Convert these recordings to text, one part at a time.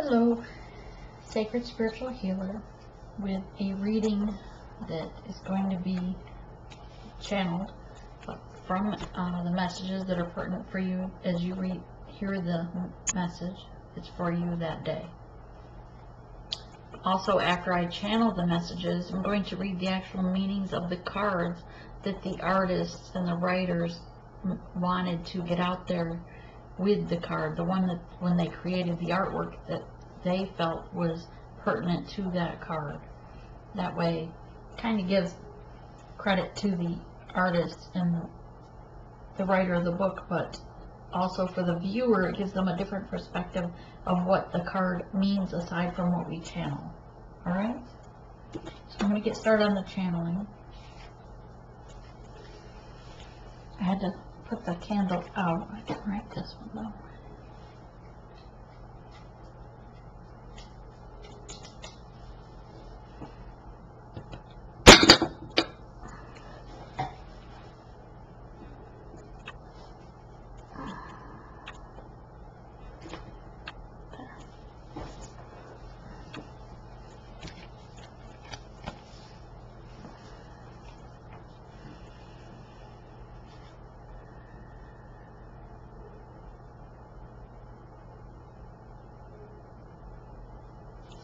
Hello, Sacred Spiritual Healer, with a reading that is going to be channeled from the messages that are pertinent for you as you hear the message. It's for you that day. Also, after I channel the messages, I'm going to read the actual meanings of the cards that the artists and the writers wanted to get out there with the card, the one that when they created the artwork that they felt was pertinent to that card. That way, kind of gives credit to the artist and the writer of the book, but also for the viewer, it gives them a different perspective of what the card means aside from what we channel. Alright? So I'm going to get started on the channeling. I had to put the candle out. I can write this one though.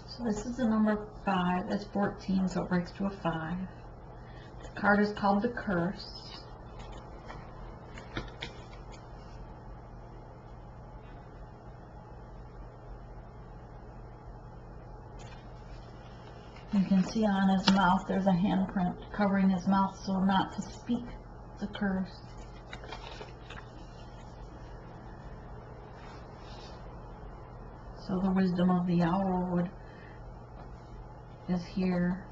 So this is the number 5, that's 14, so it breaks to a 5. The card is called the Curse. You can see on his mouth there's a handprint covering his mouth so not to speak the curse. So the wisdom of the owl is here.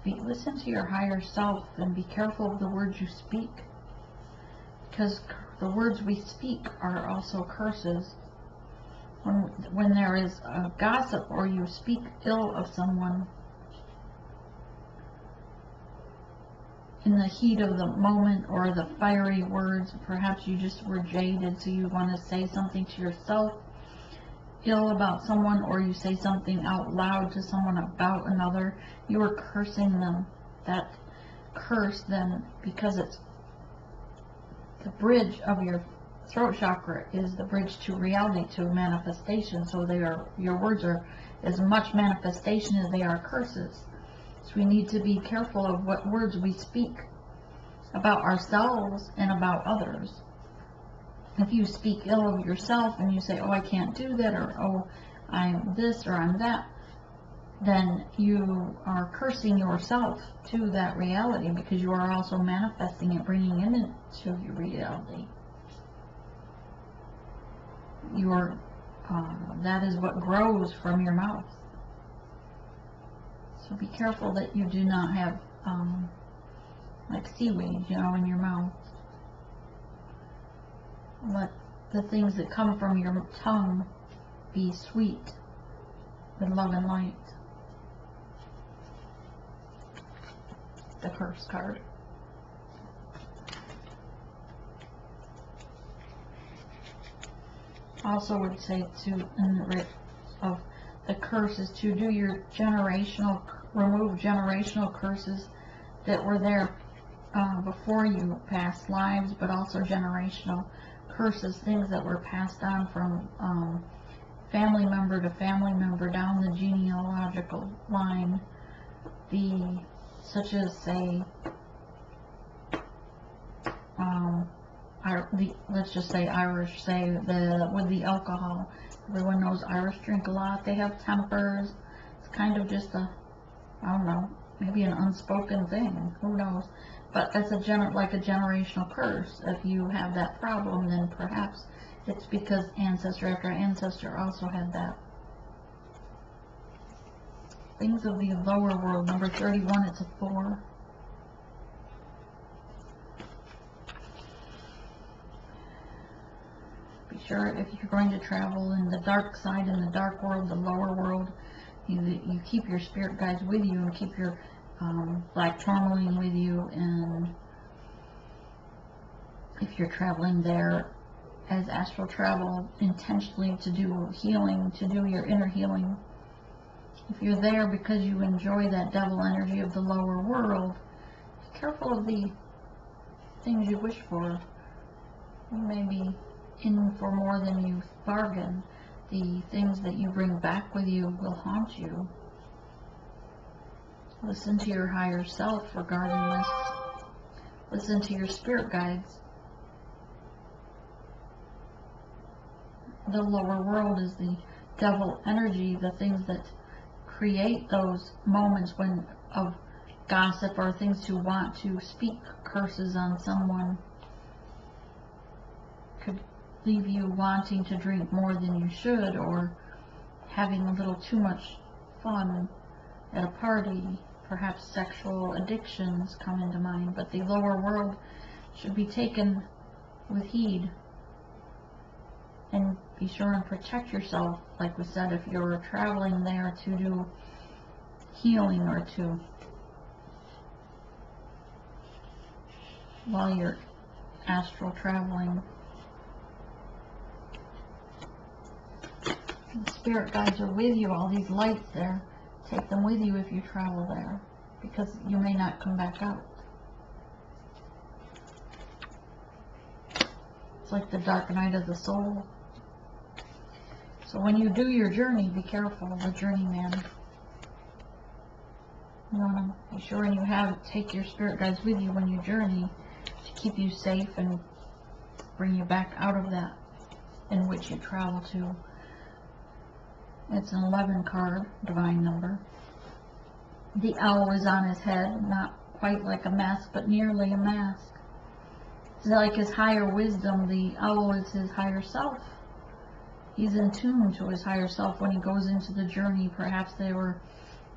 Listen to your higher self and be careful of the words you speak, because the words we speak are also curses. When there is a gossip or you speak ill of someone in the heat of the moment or the fiery words, perhaps you just were jaded, so you want to say something to yourself ill about someone, or you say something out loud to someone about another, you are cursing them. That curse then, because it's the bridge of your throat chakra, is the bridge to reality, to manifestation, so your words are as much manifestation as they are curses. So we need to be careful of what words we speak about ourselves and about others. If you speak ill of yourself and you say, oh, I can't do that, or oh, I'm this or I'm that, then you are cursing yourself to that reality, because you are also manifesting it, bringing it into your reality. That is what grows from your mouth. So be careful that you do not have like seaweed, in your mouth. Let the things that come from your tongue be sweet with love and light. The curse card. Also would say of the curse is to do your remove generational curses that were there before you, past lives, but also generational curses, things that were passed on from family member to family member down the genealogical line, such as say let's just say Irish, with the alcohol. Everyone knows Irish drink a lot. They have tempers. It's kind of just I don't know, maybe an unspoken thing. Who knows? But that's like a generational curse. If you have that problem, then perhaps it's because ancestor after ancestor also had that. Things of the lower world, number 31, it's a 4. Be sure if you're going to travel in the dark side, in the dark world, the lower world, you keep your spirit guides with you and keep your black tourmaline with you, and if you're traveling there as astral travel intentionally to do healing, to do your inner healing. If you're there because you enjoy that devil energy of the lower world, be careful of the things you wish for. You may be in for more than you bargain. The things that you bring back with you will haunt you. Listen to your higher self regarding this. Listen to your spirit guides. The lower world is the devil energy, the things that create those moments when of gossip or things to want to speak curses on someone. Could leave you wanting to drink more than you should, or having a little too much fun at a party. Perhaps sexual addictions come into mind, but the lower world should be taken with heed. And be sure and protect yourself, like we said, if you're traveling there to do healing or to, while you're astral traveling. The spirit guides are with you, all these lights there. Take them with you if you travel there, because you may not come back out. It's like the dark night of the soul. So when you do your journey, be careful, the journeyman. You want to be sure and take your spirit guides with you when you journey to keep you safe and bring you back out of that in which you travel to. It's an 11 card, divine number. The owl is on his head, not quite like a mask, but nearly a mask. It's like his higher wisdom. The owl is his higher self. He's in tune to his higher self when he goes into the journey. Perhaps they were,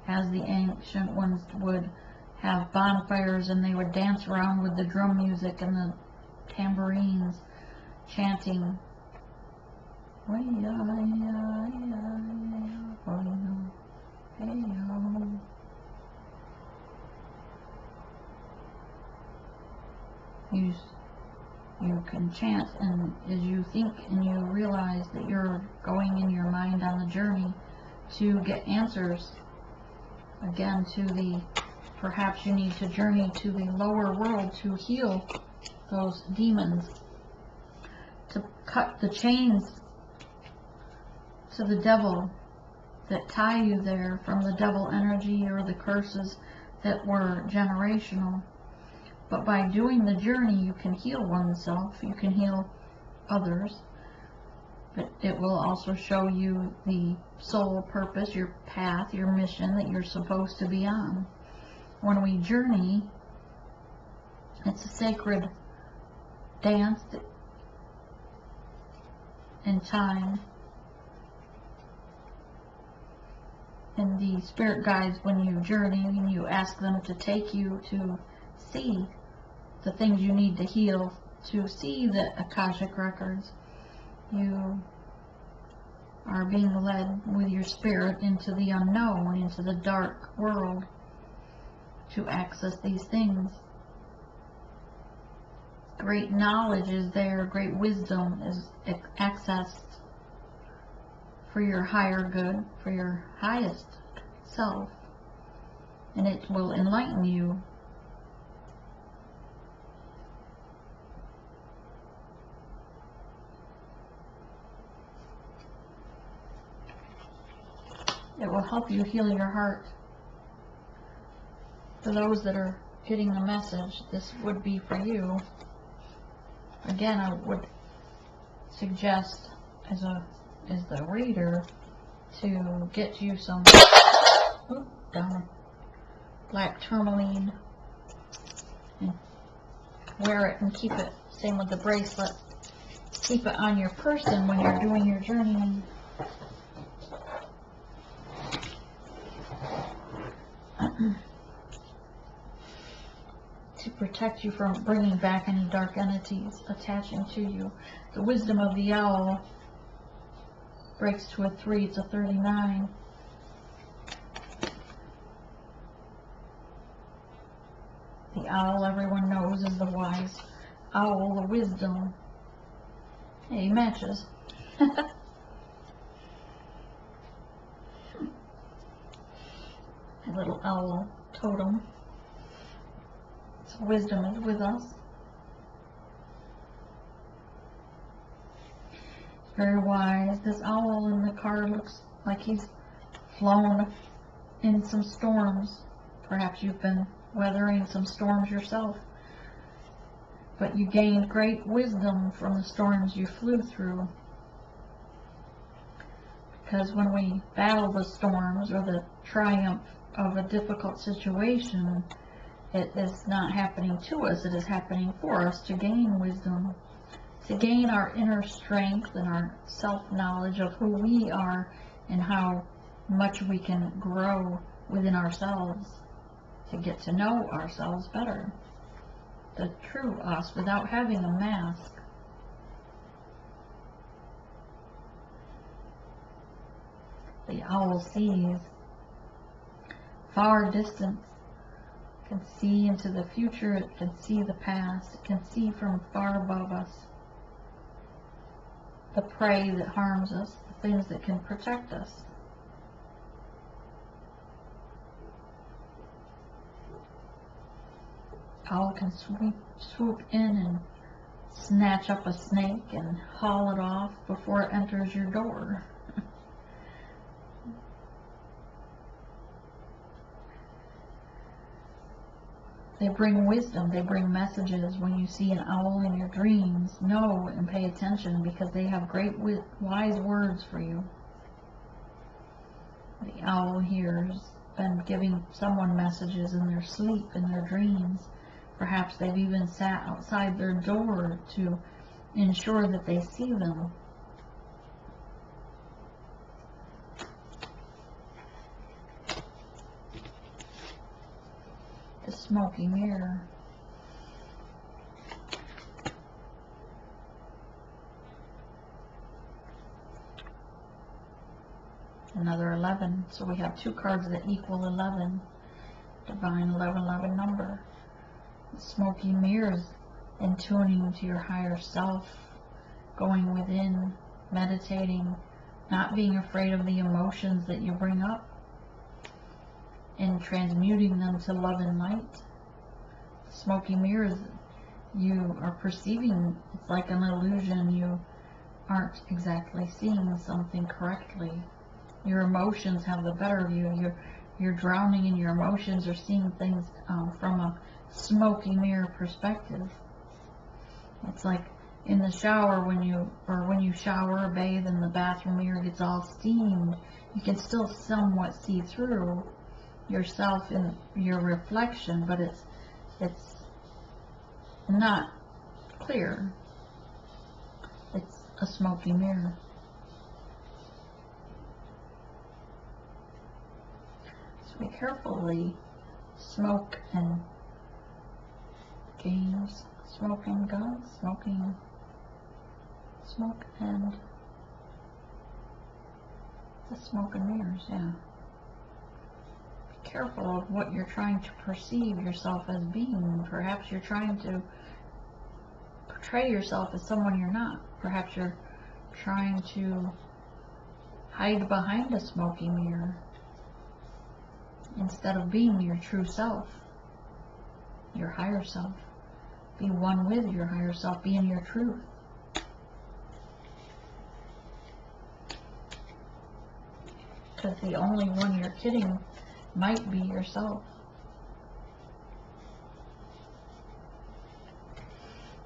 as the ancient ones would, have bonfires and they would dance around with the drum music and the tambourines, chanting. You can chant, and as you think and you realize that you're going in your mind on the journey to get answers, again, to the, perhaps you need to journey to the lower world to heal those demons, to cut the chains to the devil that tie you there from the devil energy or the curses that were generational. But by doing the journey, you can heal oneself, you can heal others, but it will also show you the soul purpose, your path, your mission that you're supposed to be on. When we journey, it's a sacred dance in time. And the spirit guides, when you journey, and you ask them to take you to see the things you need to heal, to see the Akashic records. You are being led with your spirit into the unknown, into the dark world, to access these things. Great knowledge is there, great wisdom is accessed for your higher good, for your highest self, and it will enlighten you. It will help you heal your heart. For those that are getting the message, this would be for you. Again, I would suggest as the reader to get you some black tourmaline and wear it and keep it. Same with the bracelet. Keep it on your person when you're doing your journeying. To protect you from bringing back any dark entities attaching to you. The wisdom of the owl breaks to a 3, it's a 39. The owl, everyone knows, is the wise owl, the wisdom. Hey, matches. A little owl totem. So wisdom is with us. Very wise. This owl in the card looks like he's flown in some storms. Perhaps you've been weathering some storms yourself. But you gained great wisdom from the storms you flew through. Because when we battle the storms or the triumph of a difficult situation, it is not happening to us, it is happening for us to gain wisdom, to gain our inner strength and our self-knowledge of who we are and how much we can grow within ourselves, to get to know ourselves better, the true us without having a mask. The owl sees far distance, can see into the future, it can see the past, it can see from far above us the prey that harms us, the things that can protect us. Owl can swoop in and snatch up a snake and haul it off before it enters your door. They bring wisdom, they bring messages. When you see an owl in your dreams, know and pay attention, because they have great wise words for you. The owl here has been giving someone messages in their sleep, in their dreams. Perhaps they've even sat outside their door to ensure that they see them. The smoky mirror. Another 11. So we have two cards that equal 11. Divine 1111 number. The smoky mirrors, in tuning to your higher self, going within, meditating, not being afraid of the emotions that you bring up, and transmuting them to love and light. Smoky mirrors, you are perceiving, it's like an illusion, you aren't exactly seeing something correctly. Your emotions have the better of you. You're drowning in your emotions or seeing things from a smoky mirror perspective. It's like in the shower when you shower or bathe and the bathroom mirror gets all steamed, you can still somewhat see through yourself in your reflection, but it's not clear. It's a smoky mirror. So be carefully smoke and games, smoking guns, smoke and the smoke and mirrors, yeah. Be careful of what you're trying to perceive yourself as being. Perhaps you're trying to portray yourself as someone you're not. Perhaps you're trying to hide behind a smoky mirror instead of being your true self, your higher self. Be one with your higher self. Be in your truth. Because the only one you're kidding might be yourself.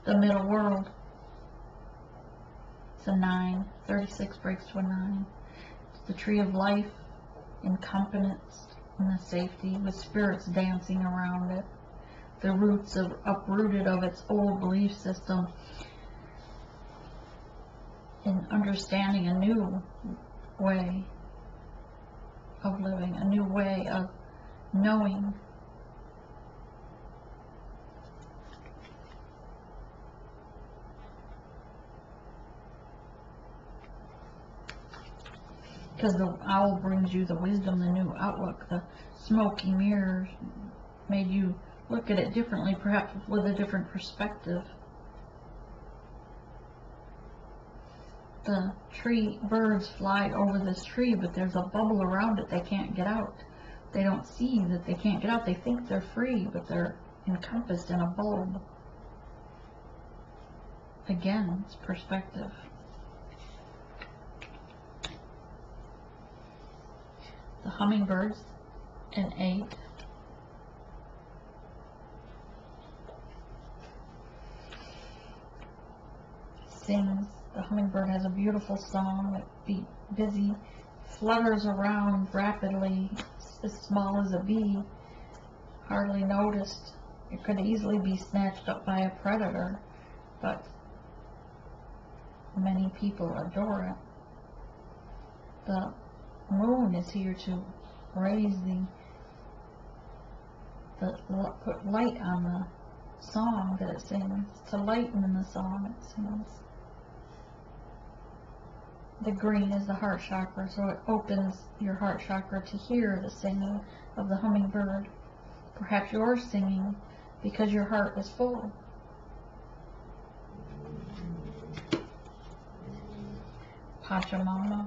The middle world. It's a 9. 36 breaks to a 9. It's the tree of life, encompassed in the safety, with spirits dancing around it. The roots are uprooted of its old belief system, in understanding a new way of living, a new way of knowing. Because the owl brings you the wisdom, the new outlook. The smoky mirrors made you look at it differently, perhaps with a different perspective. the tree, birds fly over this tree, but there's a bubble around it. They can't get out. They don't see that they can't get out. They think they're free, but they're encompassed in a bulb. Again, it's perspective. The hummingbirds, an 8. Sings. The hummingbird has a beautiful song. It busy, flutters around rapidly, as small as a bee, hardly noticed. It could easily be snatched up by a predator, but many people adore it. The moon is here to raise put light on the song that it sings, to lighten the song it sings. The green is the heart chakra, so it opens your heart chakra to hear the singing of the hummingbird. Perhaps you're singing because your heart is full. Pachamama.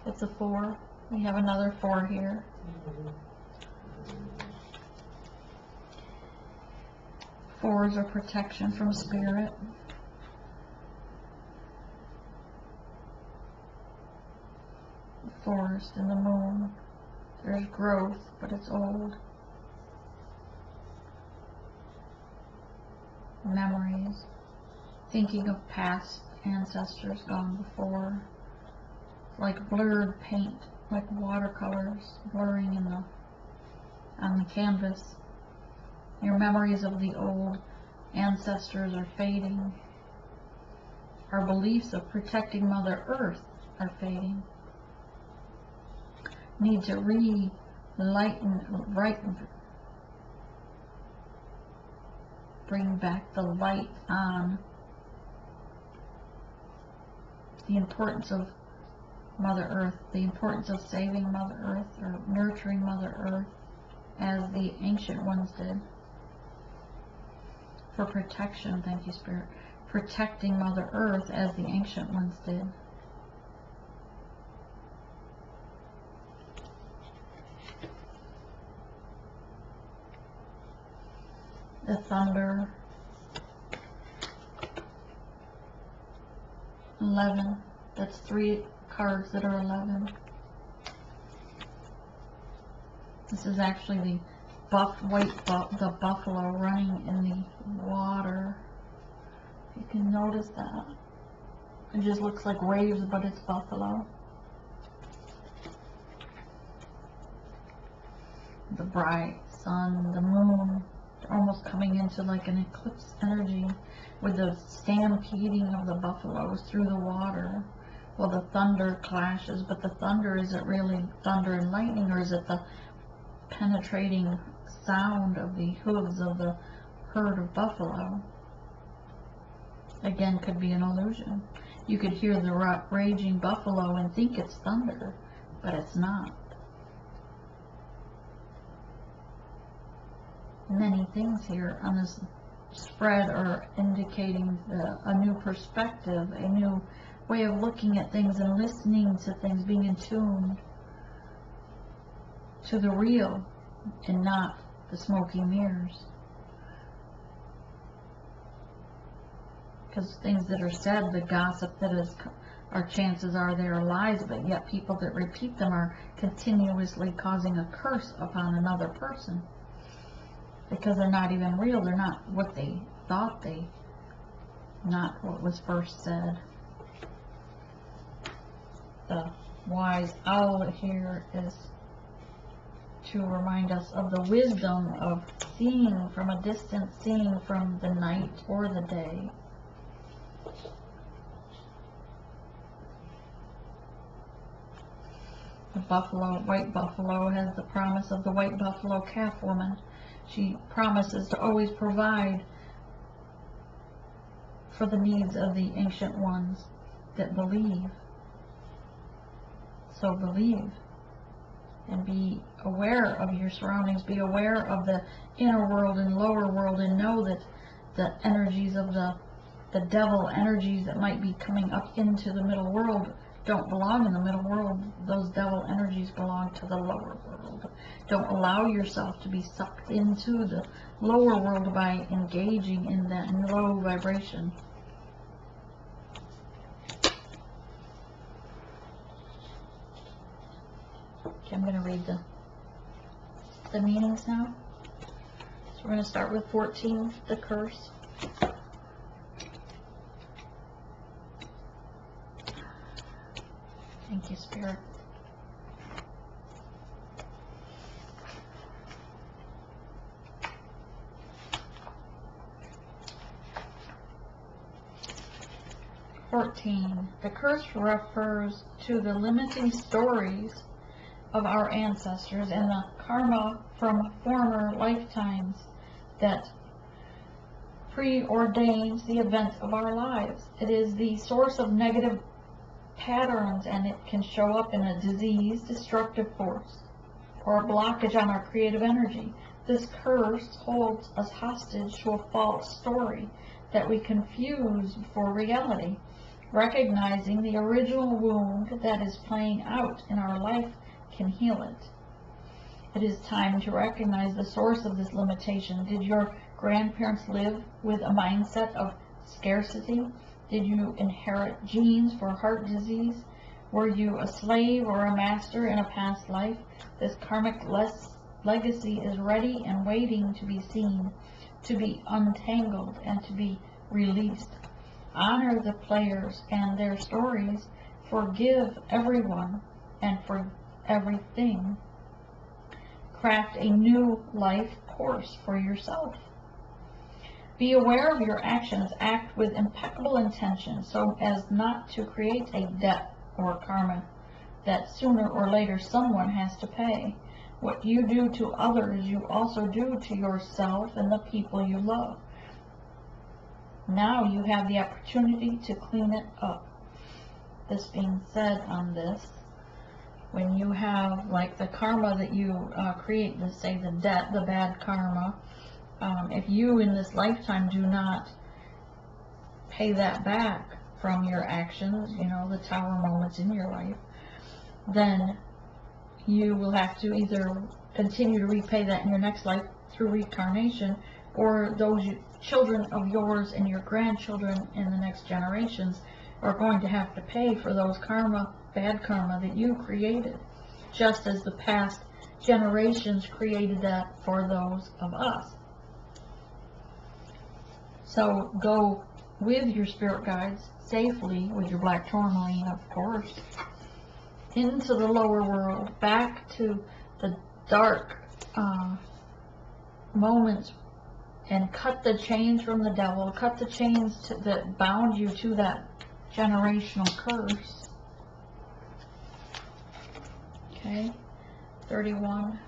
It's a 4. We have another 4 here. Fours are protection from spirit. The forest and the moon. There's growth, but it's old. Memories. Thinking of past ancestors gone before. Like blurred paint, like watercolors blurring on the canvas. Your memories of the old ancestors are fading. Our beliefs of protecting Mother Earth are fading. Need to bring back the light on the importance of Mother Earth, the importance of saving Mother Earth or nurturing Mother Earth as the ancient ones did. For protection, thank you, Spirit. Protecting Mother Earth as the ancient ones did. The thunder. 11. That's 3 cards that are 11. This is actually the the buffalo running in the water. You can notice that. It just looks like waves, but it's buffalo. The bright sun, the moon, almost coming into like an eclipse energy with the stampeding of the buffaloes through the water. Well, the thunder clashes, but the thunder, is it really thunder and lightning, or is it the penetrating sound of the hooves of the herd of buffalo? Again, could be an illusion. You could hear the raging buffalo and think it's thunder, but it's not. Many things here on this spread are indicating a new perspective, a new way of looking at things and listening to things, being in tune to the real and not the smoky mirrors. Because things that are said, the gossip that is, our chances are they are lies, but yet people that repeat them are continuously causing a curse upon another person. Because they're not even real, they're not what they thought not what was first said. The wise owl here is to remind us of the wisdom of seeing from a distance, seeing from the night or the day. The buffalo, white buffalo, has the promise of the white buffalo calf woman. She promises to always provide for the needs of the ancient ones that believe. So believe and be aware of your surroundings. Be aware of the inner world and lower world, and know that the energies of the the devil energies that might be coming up into the middle world don't belong in the middle world. Those devil energies belong to the lower world. Don't allow yourself to be sucked into the lower world by engaging in that low vibration. Okay, I'm going to read the meanings now. So we're going to start with 14, the curse. Thank you, Spirit. The curse refers to the limiting stories of our ancestors and the karma from former lifetimes that preordains the events of our lives. It is the source of negative patterns, and it can show up in a disease, destructive force, or a blockage on our creative energy. This curse holds us hostage to a false story that we confuse for reality. Recognizing the original wound that is playing out in our life can heal it. It is time to recognize the source of this limitation. Did your grandparents live with a mindset of scarcity? Did you inherit genes for heart disease? Were you a slave or a master in a past life? This karmic legacy is ready and waiting to be seen, to be untangled, and to be released. Honor the players and their stories. Forgive everyone and for everything. Craft a new life course for yourself. Be aware of your actions. Act with impeccable intention so as not to create a debt or karma that sooner or later someone has to pay. What you do to others, you also do to yourself and the people you love. Now you have the opportunity to clean it up. This being said on this, when you have like the karma that you create, let's say the debt, the bad karma, if you in this lifetime do not pay that back from your actions, you know, the tower moments in your life, then you will have to either continue to repay that in your next life through reincarnation, or those children of yours and your grandchildren in the next generations are going to have to pay for those karma, bad karma that you created, just as the past generations created that for those of us. So go with your spirit guides safely, with your black tourmaline, of course, into the lower world, back to the dark moments, and cut the chains from the devil, cut the chains that bound you to that generational curse. Okay, 31.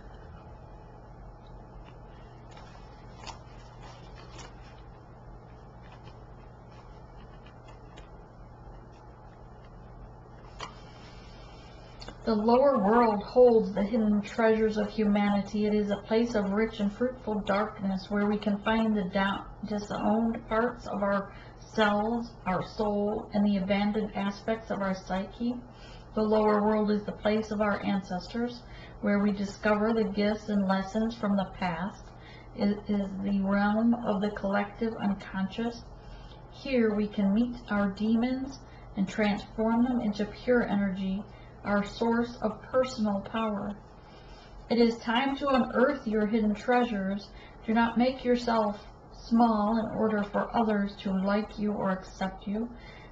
The lower world holds the hidden treasures of humanity. It is a place of rich and fruitful darkness where we can find the disowned parts of ourselves, our soul, and the abandoned aspects of our psyche. The lower world is the place of our ancestors, where we discover the gifts and lessons from the past. It is the realm of the collective unconscious. Here we can meet our demons and transform them into pure energy, our source of personal power. It is time to unearth your hidden treasures. Do not make yourself small in order for others to like you or accept you.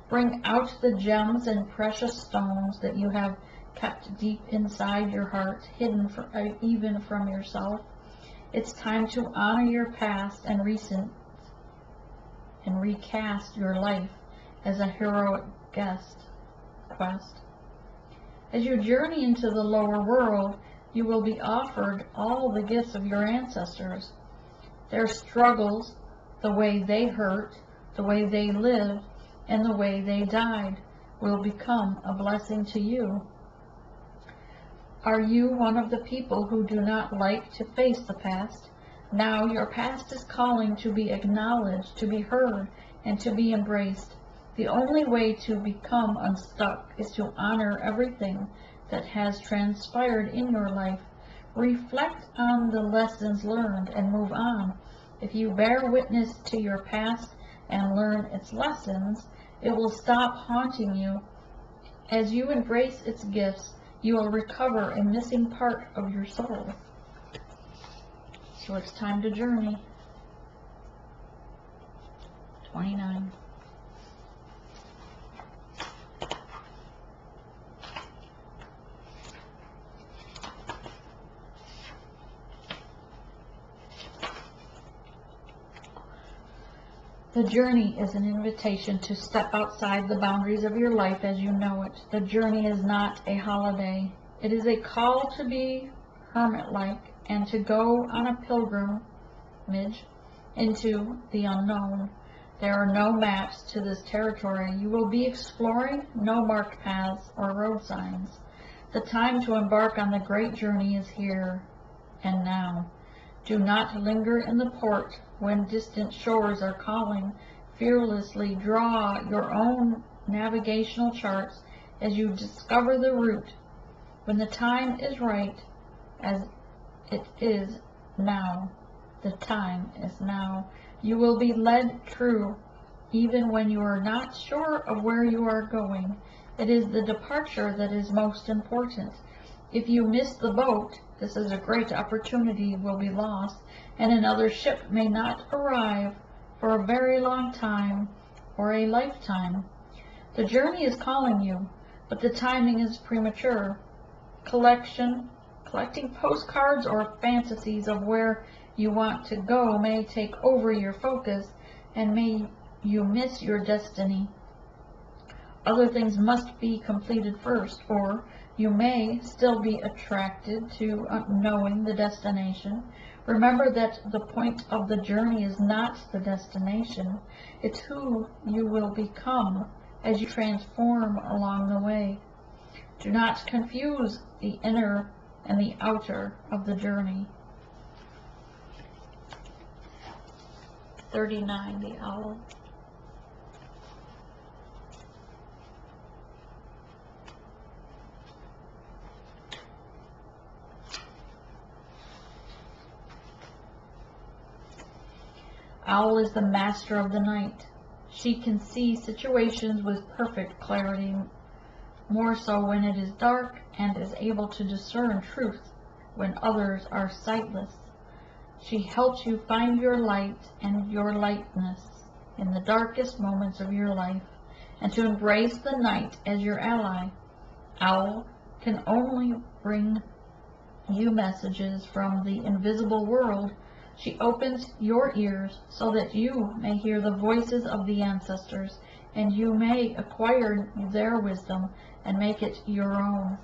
Bring out the gems and precious stones that you have kept deep inside your heart, hidden even from yourself. It's time to honor your past and recent and recast your life as a heroic quest. As you journey into the lower world, you will be offered all the gifts of your ancestors. Their struggles, the way they hurt, the way they lived, and the way they died will become a blessing to you. Are you one of the people who do not like to face the past? Now your past is calling to be acknowledged, to be heard, and to be embraced. The only way to become unstuck is to honor everything that has transpired in your life. Reflect on the lessons learned and move on. If you bear witness to your past and learn its lessons, it will stop haunting you. As you embrace its gifts, you will recover a missing part of your soul. So it's time to journey. 29. The journey is an invitation to step outside the boundaries of your life as you know it. The journey is not a holiday. It is a call to be hermit-like and to go on a pilgrimage into the unknown. There are no maps to this territory. You will be exploring no marked paths or road signs. The time to embark on the great journey is here and now. Do not linger in the port when distant shores are calling. Fearlessly draw your own navigational charts as you discover the route. When the time is right, as it is now, the time is now. You will be led true, even when you are not sure of where you are going. It is the departure that is most important. If you miss the boat, this is a great opportunity will be lost, and another ship may not arrive for a very long time or a lifetime. The journey is calling you, but the timing is premature. Collecting postcards or fantasies of where you want to go may take over your focus, and may you miss your destiny. Other things must be completed first, or you may still be attracted to knowing the destination. Remember that the point of the journey is not the destination. It's who you will become as you transform along the way. Do not confuse the inner and the outer of the journey. 39, the owl. Owl is the master of the night. She can see situations with perfect clarity, more so when it is dark, and is able to discern truth when others are sightless. She helps you find your light and your lightness in the darkest moments of your life, and to embrace the night as your ally. Owl can only bring you messages from the invisible world. She opens your ears so that you may hear the voices of the ancestors, and you may acquire their wisdom and make it your own.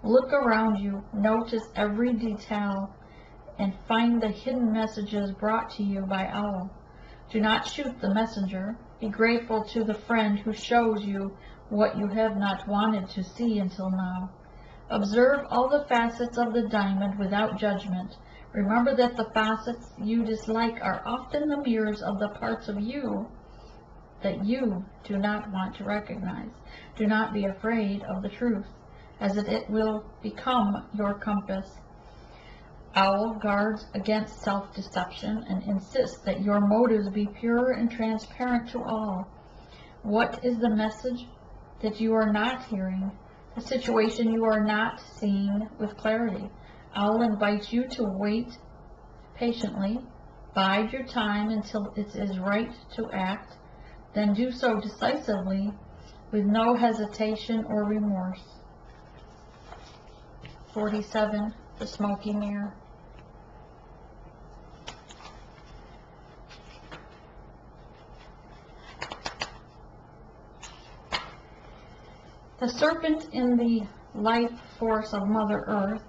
Look around you, notice every detail, and find the hidden messages brought to you by Owl. Do not shoot the messenger. Be grateful to the friend who shows you what you have not wanted to see until now. Observe all the facets of the diamond without judgment. Remember that the facets you dislike are often the mirrors of the parts of you that you do not want to recognize. Do not be afraid of the truth, as it will become your compass. Owl guards against self-deception and insists that your motives be pure and transparent to all. What is the message that you are not hearing? The situation you are not seeing with clarity? Owl invites you to wait patiently, bide your time until it is right to act, then do so decisively with no hesitation or remorse. 47. The Smoky Mirror. The serpent in the life force of Mother Earth,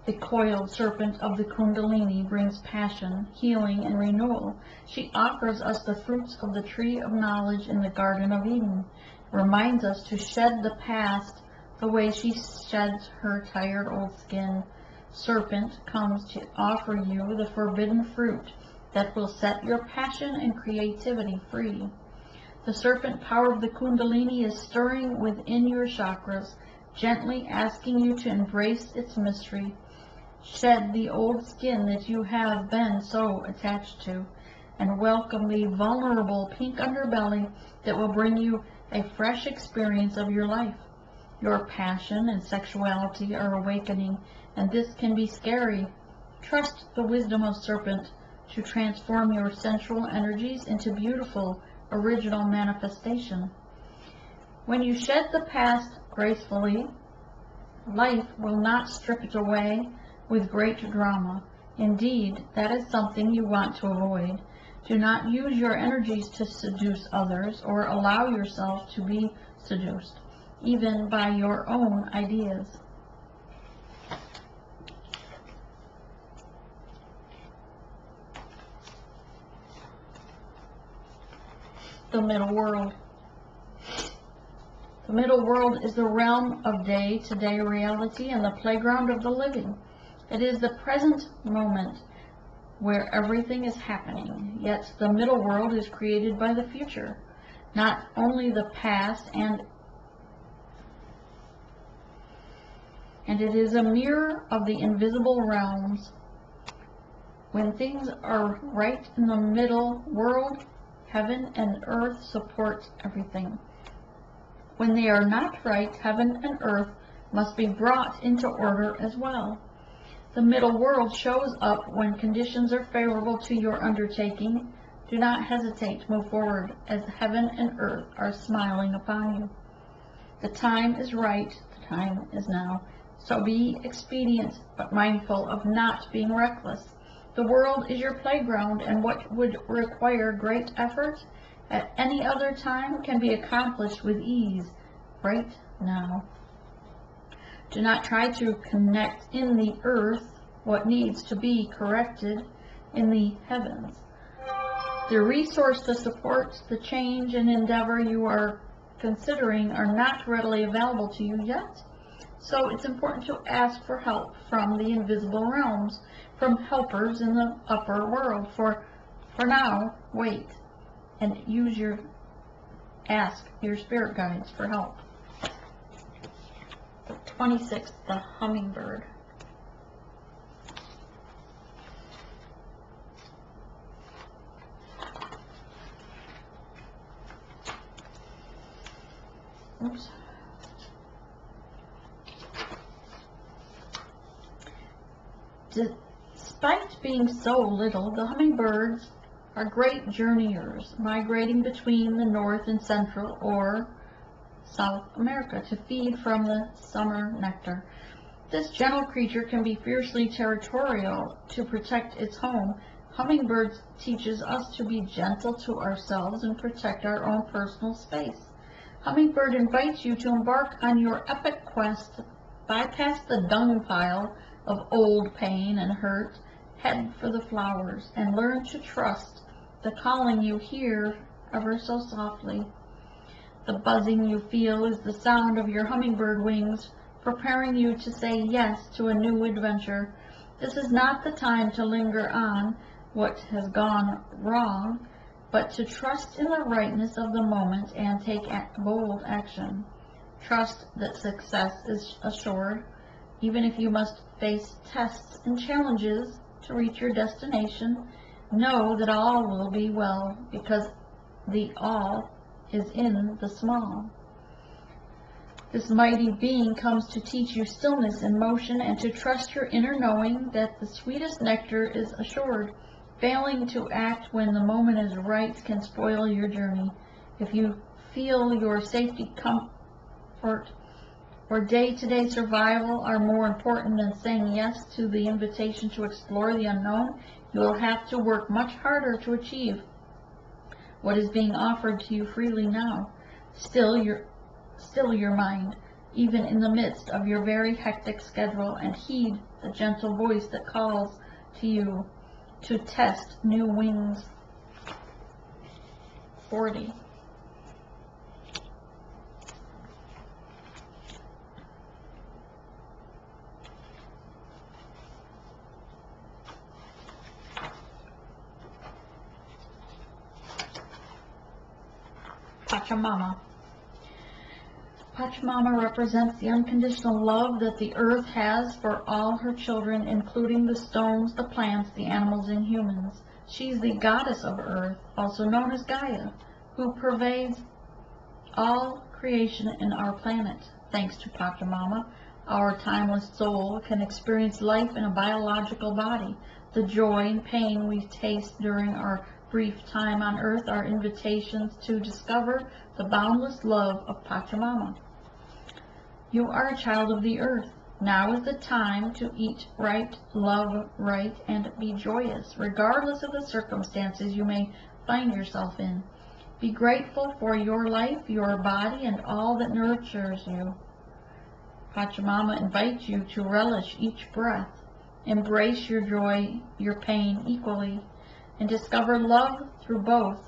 the coiled serpent of the Kundalini, brings passion, healing, and renewal. She offers us the fruits of the tree of knowledge in the Garden of Eden, reminds us to shed the past the way she sheds her tired old skin. serpent comes to offer you the forbidden fruit that will set your passion and creativity free. The serpent power of the Kundalini is stirring within your chakras, gently asking you to embrace its mystery. Shed the old skin that you have been so attached to, and welcome the vulnerable pink underbelly that will bring you a fresh experience of your life. Your passion and sexuality are awakening, and this can be scary. Trust the wisdom of serpent to transform your sensual energies into beautiful, original manifestation. When you shed the past gracefully, life will not strip it away with great drama. Indeed, that is something you want to avoid. Do not use your energies to seduce others or allow yourself to be seduced, even by your own ideas. The middle world. The middle world is the realm of day-to-day reality and the playground of the living. It is the present moment where everything is happening, yet the middle world is created by the future, not only the past, and it is a mirror of the invisible realms. When things are right in the middle world, heaven and earth support everything. When they are not right, heaven and earth must be brought into order as well. The middle world shows up when conditions are favorable to your undertaking. Do not hesitate to move forward, as heaven and earth are smiling upon you. The time is right, the time is now. So be expedient, but mindful of not being reckless. The world is your playground, and what would require great effort at any other time can be accomplished with ease right now. Do not try to connect in the earth what needs to be corrected in the heavens. The resource to support the change and endeavor you are considering are not readily available to you yet. So it's important to ask for help from the invisible realms, from helpers in the upper world. For now, wait and ask your spirit guides for help. 26. The hummingbird. Oops. Despite being so little, the hummingbirds are great journeyers, migrating between the North and Central or South America to feed from the summer nectar. This gentle creature can be fiercely territorial to protect its home. Hummingbirds teaches us to be gentle to ourselves and protect our own personal space. Hummingbird invites you to embark on your epic quest. Bypass the dung pile of old pain and hurt, head for the flowers, and learn to trust the calling you hear ever so softly. The buzzing you feel is the sound of your hummingbird wings, preparing you to say yes to a new adventure. This is not the time to linger on what has gone wrong, but to trust in the rightness of the moment and take bold action. Trust that success is assured, even if you must face tests and challenges to reach your destination. Know that all will be well, because the all is in the small. This mighty being comes to teach you stillness in motion and to trust your inner knowing that the sweetest nectar is assured. Failing to act when the moment is right can spoil your journey. If you feel your safety, comfort, or day-to-day survival are more important than saying yes to the invitation to explore the unknown, you will have to work much harder to achieve what is being offered to you freely now. Still your mind, even in the midst of your very hectic schedule, and heed the gentle voice that calls to you to test new wings. 40. Pachamama. Pachamama represents the unconditional love that the earth has for all her children, including the stones, the plants, the animals, and humans. She's the goddess of earth, also known as Gaia, who pervades all creation in our planet. Thanks to Pachamama, our timeless soul can experience life in a biological body. The joy and pain we taste during our brief time on earth are invitations to discover the boundless love of Pachamama. You are a child of the earth. Now is the time to eat right, love right, and be joyous, regardless of the circumstances you may find yourself in. Be grateful for your life, your body, and all that nurtures you. Pachamama invites you to relish each breath, embrace your joy, your pain equally, and discover love through both.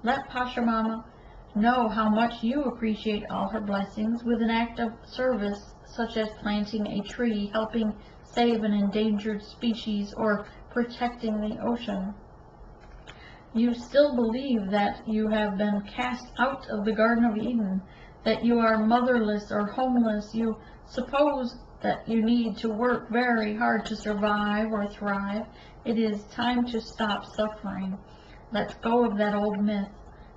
Let Pachamama know how much you appreciate all her blessings with an act of service, such as planting a tree, helping save an endangered species, or protecting the ocean. You still believe that you have been cast out of the Garden of Eden, that you are motherless or homeless. You suppose that you need to work very hard to survive or thrive. It is time to stop suffering. Let go of that old myth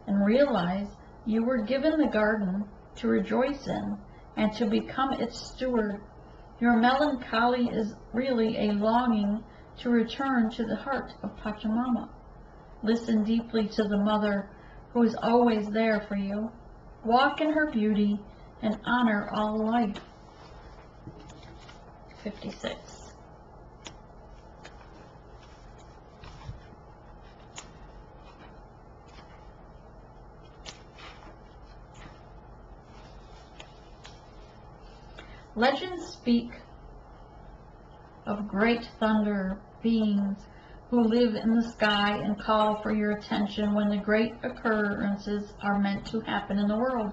and realize you were given the garden to rejoice in and to become its steward. Your melancholy is really a longing to return to the heart of Pachamama. Listen deeply to the mother who is always there for you. Walk in her beauty and honor all life. 56. Legends speak of great thunder beings who live in the sky and call for your attention when the great occurrences are meant to happen in the world.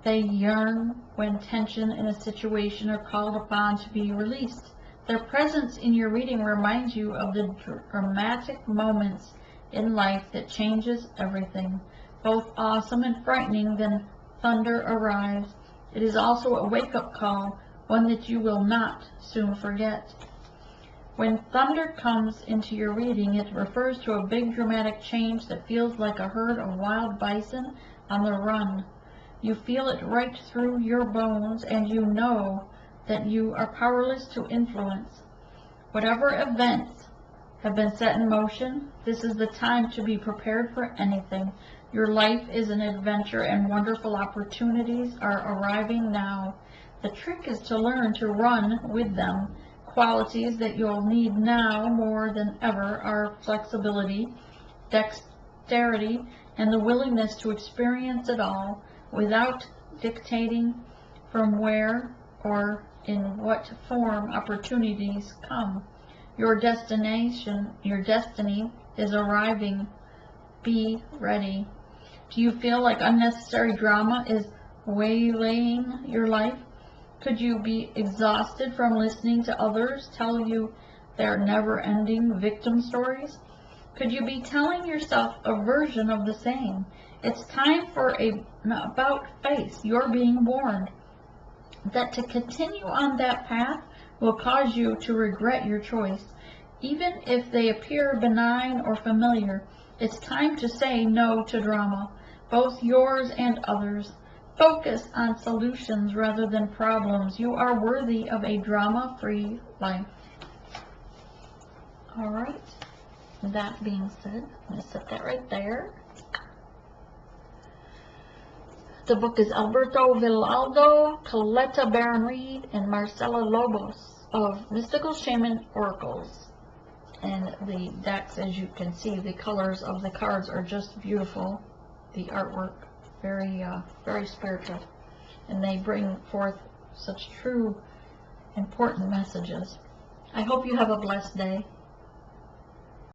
They yearn when tension in a situation are called upon to be released. Their presence in your reading reminds you of the dramatic moments in life that changes everything. Both awesome and frightening, then thunder arrives. It is also a wake-up call, one that you will not soon forget. When thunder comes into your reading, it refers to a big dramatic change that feels like a herd of wild bison on the run. You feel it right through your bones, and you know that you are powerless to influence. Whatever events have been set in motion, this is the time to be prepared for anything. Your life is an adventure, and wonderful opportunities are arriving now. The trick is to learn to run with them. Qualities that you'll need now more than ever are flexibility, dexterity, and the willingness to experience it all without dictating from where or in what form opportunities come. Your destiny is arriving. Be ready. Do you feel like unnecessary drama is waylaying your life? Could you be exhausted from listening to others tell you their never-ending victim stories? Could you be telling yourself a version of the same? It's time for an about-face. You're being warned that to continue on that path will cause you to regret your choice. Even if they appear benign or familiar, it's time to say no to drama, both yours and others. Focus on solutions rather than problems. You are worthy of a drama-free life. All right. That being said, I'm going to set that right there. The book is Alberto Villaldo, Coletta Baron Reed, and Marcela Lobos of Mystical Shaman Oracles. And the decks, as you can see, the colors of the cards are just beautiful. The artwork, very spiritual. And they bring forth such true, important messages. I hope you have a blessed day.